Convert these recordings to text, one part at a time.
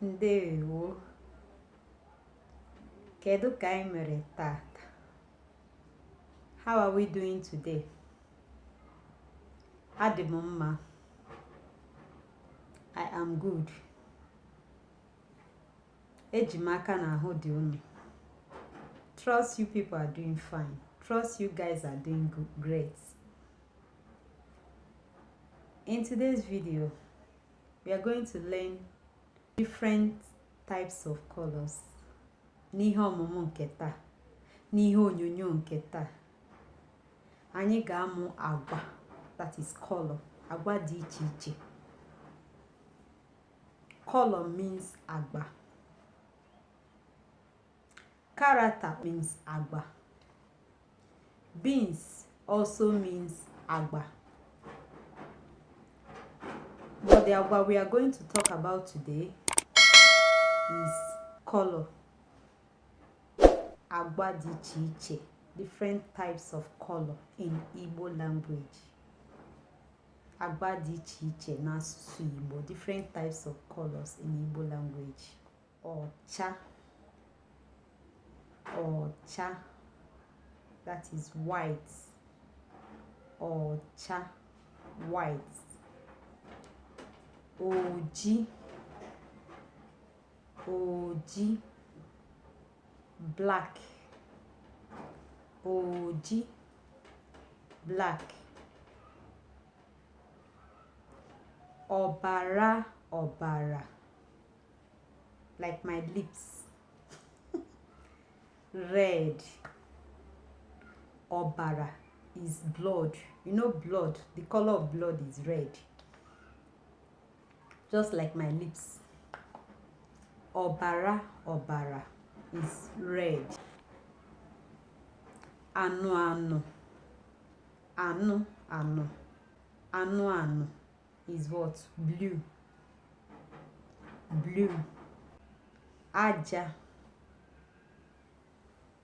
Ndewo. Kedu ka anyị mere tata? How are we doing today? Adị m mma. I am good. Eji m aka na ahụ dị unu. Trust you people are doing fine. Trust you guys are doing great. In today's video, we are going to learn different types of colors. N'ihe ọmụmụ nke taa, n'ihe onyonyo nke taa, anyị ga-amụ agwa, that is color. Agwa dị iche iche. Color means agwa. Character means agwa. Beans also means agwa. But the agwa we are going to talk about today is color. Agwa dị iche iche. Different types of color in Igbo language. Agwa dị iche iche n'asụsụ Igbo. Different types of colors in Igbo language. Ọcha. Ọcha. That is white. Ọcha. White. Oji. Oji. Black. Oji. Black. Ọbara. Ọbara. Like my lips. Red. Ọbara is blood. You know blood. The color of blood is red. Just like my lips. Ọbara. Ọbara is red. Anu anu. Anu anu. Anu anu is what? Blue. Blue. Aja.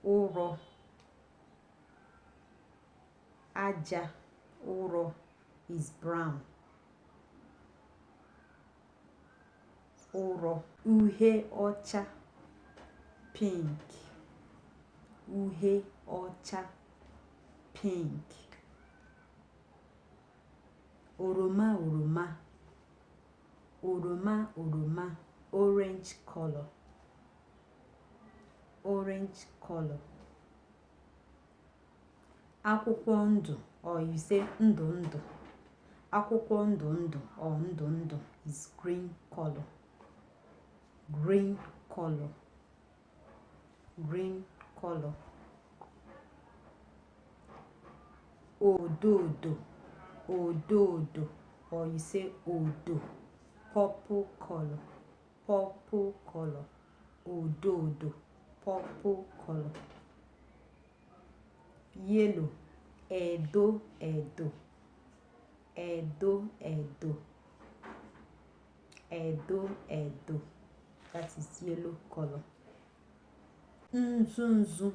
Uro. Aja. Uro is brown. Uro. Uhie ọcha. Pink. Uhie ọcha. Pink. Oroma. Oroma. Oroma. Oroma. Orange color. Orange color. Akwụkwọ ndụ, or you say ndụ ndụ. Akwụkwọ ndụ ndụ or ndụ ndụ is green color. Green color. Green color. Odo odo. Odo odo, or you say odo. Purple color. Purple color. Odo odo. Purple color. Yellow. Edo edo. Edo edo. Edo edo. That is yellow color. Nzu nzu.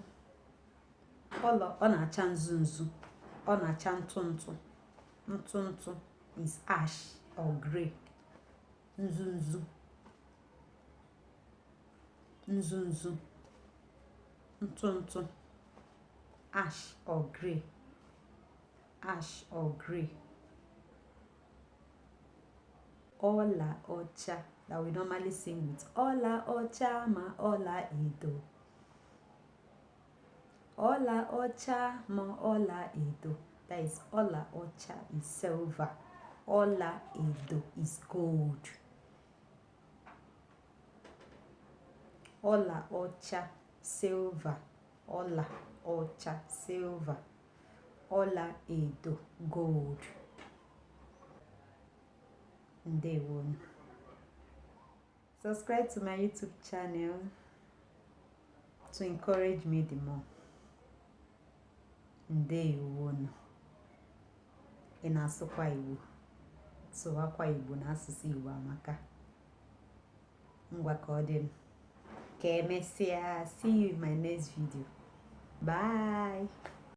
Color ọ na-acha nzu nzu. Ọ na-acha ntụ ntụ. Ntụ ntụ is ash or gray. Nzu nzu. Nzu nzu. Ntụ ntụ. Ash or gray. Ash or gray. Ọla ọcha, that we normally sing with. Ọla ọcha ma ọla edo. Ọla ọcha ma ọla edo. That is ọla ọcha is silver. Ọla edo is gold. Ọla ọcha, silver. Ọla ọcha, silver. Ọla edo, gold. Ndewo. Subscribe to my YouTube channel to encourage me the more. Ndewo. Ị na-asụkwa Igbo. Sụwakwa Igbo na asụsụ Igbo amaka. Ngwa ka ọ dị. Ka emesịa. See you in my next video. Bye.